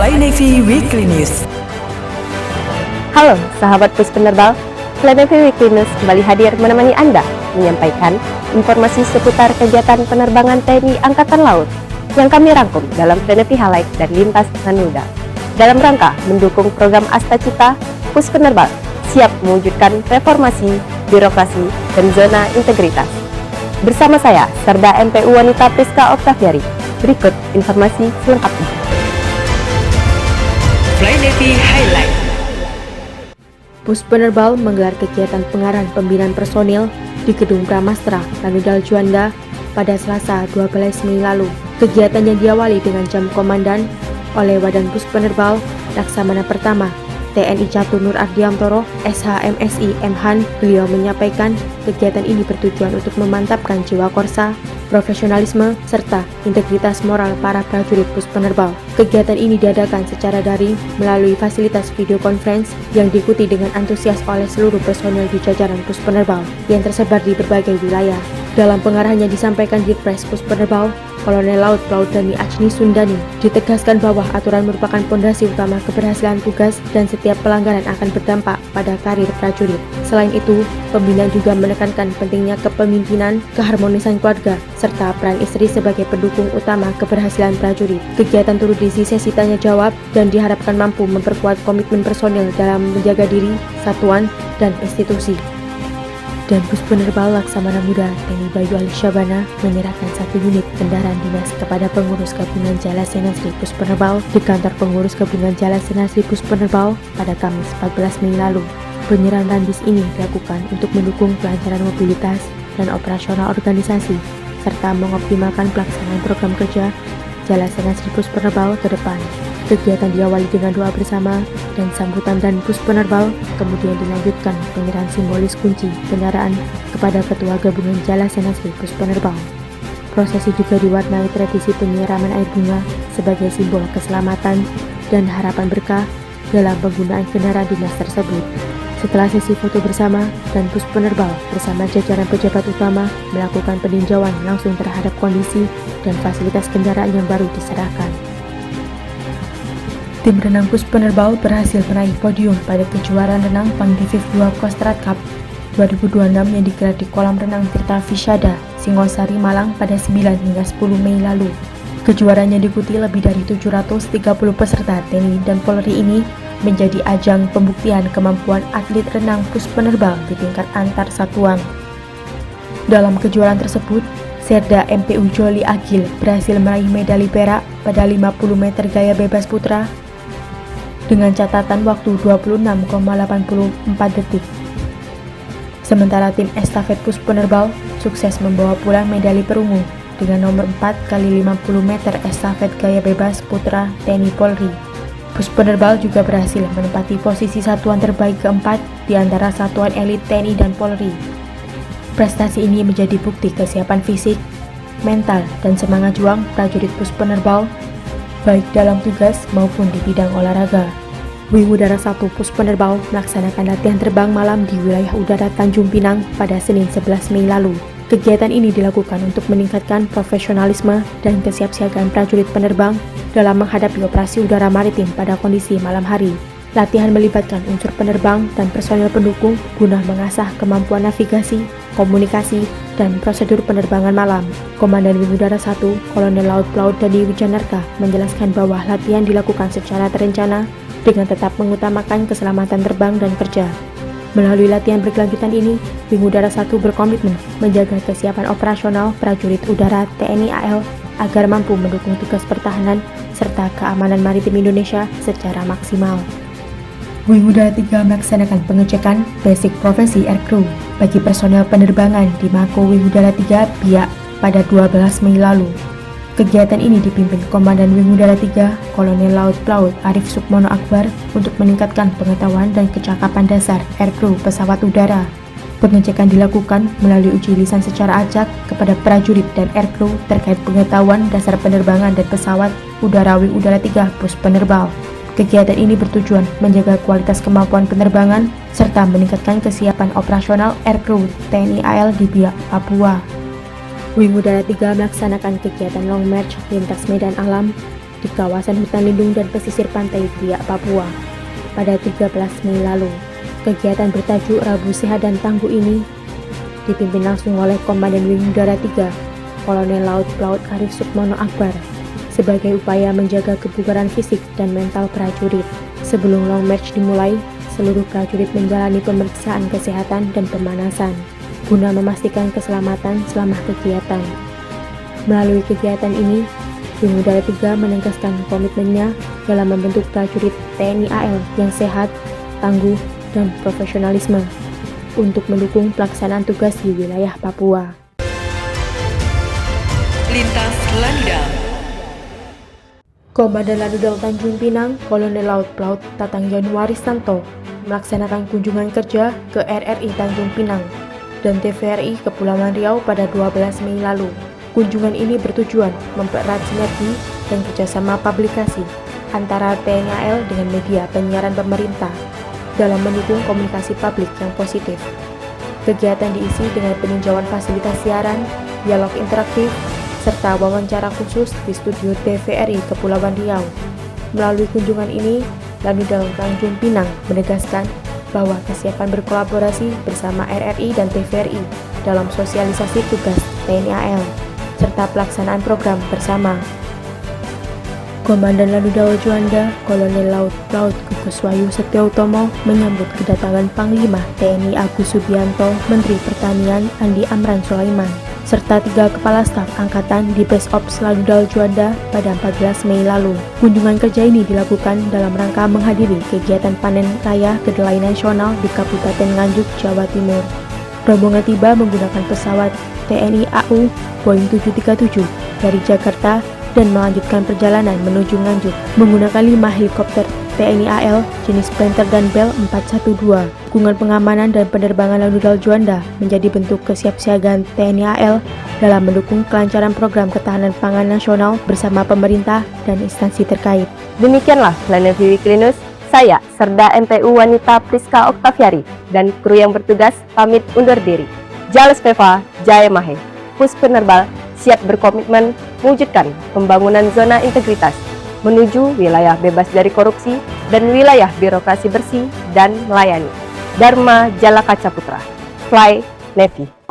Fly Navy Weekly News. Halo sahabat Pus Penerbal, Fly Navy Weekly News kembali hadir menemani Anda menyampaikan informasi seputar kegiatan penerbangan TNI Angkatan Laut yang kami rangkum dalam Fly Navy Highlight dan Lintas Dengan Mudah. Dalam rangka mendukung program Asta Cita, Pus Penerbal siap mewujudkan reformasi, birokrasi, dan zona integritas. Bersama saya, Serda MPU Wanita Priska Oktaviari. Berikut informasi selengkapnya. Fly Navy Highlight. Pus Penerbal menggelar kegiatan pengarahan pembinaan personil di Gedung Pramastra, Lanudal Juanda pada Selasa 12 Mei lalu. Kegiatan yang diawali dengan jam komandan oleh Wadan Pus Penerbal Laksamana Pertama TNI Catur Nur Ardiantoro, SHMSI Mhan. Beliau menyampaikan kegiatan ini bertujuan untuk memantapkan jiwa korsa, profesionalisme, serta integritas moral para prajurit Pus Penerbal. Kegiatan ini diadakan secara daring melalui fasilitas video conference yang diikuti dengan antusias oleh seluruh personel di jajaran Pus Penerbal yang tersebar di berbagai wilayah. Dalam pengarahannya disampaikan Dirpres Pus Penerbal, Kolonel Laut Plaut Dani Achni Sundani, ditegaskan bahwa aturan merupakan fondasi utama keberhasilan tugas dan setiap pelanggaran akan berdampak pada karir prajurit. Selain itu, pembinaan juga menekankan pentingnya kepemimpinan, keharmonisan keluarga, serta peran istri sebagai pendukung utama keberhasilan prajurit. Kegiatan turut diisi sesi tanya jawab dan diharapkan mampu memperkuat komitmen personil dalam menjaga diri, satuan, dan institusi. Dan Pus Penerbal Laksamana Muda TNI Bayu Ali Syabana menyerahkan 1 unit kendaraan dinas kepada pengurus gabungan Jalasena Sri Pus Penerbal di kantor pengurus gabungan Jalasena Sri Pus Penerbal pada Kamis 14 Mei lalu. Penyerahan randis ini dilakukan untuk mendukung kelancaran mobilitas dan operasional organisasi serta mengoptimalkan pelaksanaan program kerja Jalasena Sri Pus Penerbal ke depan. Kegiatan diawali dengan doa bersama dan sambutan dan Pus Penerbal, kemudian dilanjutkan penyerahan simbolis kunci kendaraan kepada Ketua Gabungan Jalasena Sri Pus Penerbal. Prosesi juga diwarnai tradisi penyiraman air bunga sebagai simbol keselamatan dan harapan berkah dalam penggunaan kendaraan dinas tersebut. Setelah sesi foto bersama, dan Pus Penerbal bersama jajaran pejabat utama melakukan peninjauan langsung terhadap kondisi dan fasilitas kendaraan yang baru diserahkan. Tim renang Pus Penerbal berhasil meraih podium pada kejuaraan renang Pangdiviv 2 Kostrad Cup 2026 yang digelar di kolam renang Tirta Visyada, Singosari, Malang pada 9 hingga 10 Mei lalu. Kejuaraan yang diikuti lebih dari 730 peserta TNI dan Polri ini menjadi ajang pembuktian kemampuan atlet renang Pus Penerbal di tingkat antar satuan. Dalam kejuaraan tersebut, Serda MPU Joli Agil berhasil meraih medali perak pada 50 meter gaya bebas putra dengan catatan waktu 26,84 detik. Sementara tim estafet Pus Penerbal sukses membawa pulang medali perunggu dengan nomor 4 kali 50 meter estafet gaya bebas putra TNI Polri. Pus Penerbal juga berhasil menempati posisi satuan terbaik keempat di antara satuan elit TNI dan Polri. Prestasi ini menjadi bukti kesiapan fisik, mental, dan semangat juang prajurit Pus Penerbal baik dalam tugas maupun di bidang olahraga. Wing Udara 1 Pus Penerbal melaksanakan latihan terbang malam di wilayah udara Tanjung Pinang pada Senin 11 Mei lalu. Kegiatan ini dilakukan untuk meningkatkan profesionalisme dan kesiapsiagaan prajurit penerbang dalam menghadapi operasi udara maritim pada kondisi malam hari. Latihan melibatkan unsur penerbang dan personel pendukung guna mengasah kemampuan navigasi, komunikasi, dan prosedur penerbangan malam. Komandan Wing Udara 1, Kolonel Laut Plaut Dani Wijanarka menjelaskan bahwa latihan dilakukan secara terencana dengan tetap mengutamakan keselamatan terbang dan kerja. Melalui latihan berkelanjutan ini, Wing Udara 1 berkomitmen menjaga kesiapan operasional prajurit udara TNI AL agar mampu mendukung tugas pertahanan serta keamanan maritim Indonesia secara maksimal. Wing Udara 3 melaksanakan pengecekan basic profesi aircrew bagi personel penerbangan di Mako Wing Udara 3 Biak pada 12 Mei lalu. Kegiatan ini dipimpin Komandan Wing Udara 3, Kolonel Laut Plaut Arif Sukmono Akbar untuk meningkatkan pengetahuan dan kecakapan dasar aircrew pesawat udara. Pengecekan dilakukan melalui uji lisan secara acak kepada prajurit dan aircrew terkait pengetahuan dasar penerbangan dan pesawat udara Wing Udara 3 Pus Penerbal. Kegiatan ini bertujuan menjaga kualitas kemampuan penerbangan serta meningkatkan kesiapan operasional aircrew TNI AL di Biak, Papua. Wing Udara 3 melaksanakan kegiatan Long March lintas medan alam di kawasan hutan lindung dan pesisir pantai Biak, Papua pada 13 Mei lalu. Kegiatan bertajuk Rabu Sehat dan Tangguh ini dipimpin langsung oleh Komandan Wing Udara 3, Kolonel Laut Pelaut Arif Sukmono Akbar, sebagai upaya menjaga kebugaran fisik dan mental prajurit. Sebelum long march dimulai, seluruh prajurit menjalani pemeriksaan kesehatan dan pemanasan guna memastikan keselamatan selama kegiatan. Melalui kegiatan ini, Wing Udara 3 menegaskan komitmennya dalam membentuk prajurit TNI AL yang sehat, tangguh, dan profesionalisme untuk mendukung pelaksanaan tugas di wilayah Papua. Lintas Lanudal. Komandan Lanudal Tanjung Pinang, Kolonel Laut Pelaut Tatang Januari Santo, melaksanakan kunjungan kerja ke RRI Tanjung Pinang dan TVRI Kepulauan Riau pada 12 Mei lalu. Kunjungan ini bertujuan mempererat sinergi dan kerjasama publikasi antara TNI AL dengan media penyiaran pemerintah dalam mendukung komunikasi publik yang positif. Kegiatan diisi dengan peninjauan fasilitas siaran, dialog interaktif, serta wawancara khusus di studio TVRI Kepulauan Riau. Melalui kunjungan ini, Lanudal Tanjung Pinang menegaskan bahwa kesiapan berkolaborasi bersama RRI dan TVRI dalam sosialisasi tugas TNI AL serta pelaksanaan program bersama. Komandan Lanudal Juanda, Kolonel Laut Pelaut Gugus Wahyu Setiautomo menyambut kedatangan Panglima TNI Agus Subianto, Menteri Pertanian Andi Amran Sulaiman, serta 3 kepala staf angkatan di Base Ops Lanudal Juanda pada 14 Mei lalu. Kunjungan kerja ini dilakukan dalam rangka menghadiri kegiatan panen raya kedelai nasional di Kabupaten Nganjuk, Jawa Timur. Rombongan tiba menggunakan pesawat TNI AU Boeing 737 dari Jakarta dan melanjutkan perjalanan menuju Nganjuk menggunakan 5 helikopter TNI AL jenis Panther dan Bell 412. Dukungan pengamanan dan penerbangan Lanudal Juanda menjadi bentuk kesiapsiagaan TNI AL dalam mendukung kelancaran program ketahanan pangan nasional bersama pemerintah dan instansi terkait. Demikianlah Planet Weekly News. Saya, Serda MTU Wanita Priska Oktaviari, dan kru yang bertugas pamit undur diri. Jales Peva, Jaya Mahe, Pus Penerbal, siap berkomitmen mewujudkan pembangunan zona integritas menuju wilayah bebas dari korupsi dan wilayah birokrasi bersih dan melayani. Dharma Jalaka Caputra, Fly Navy.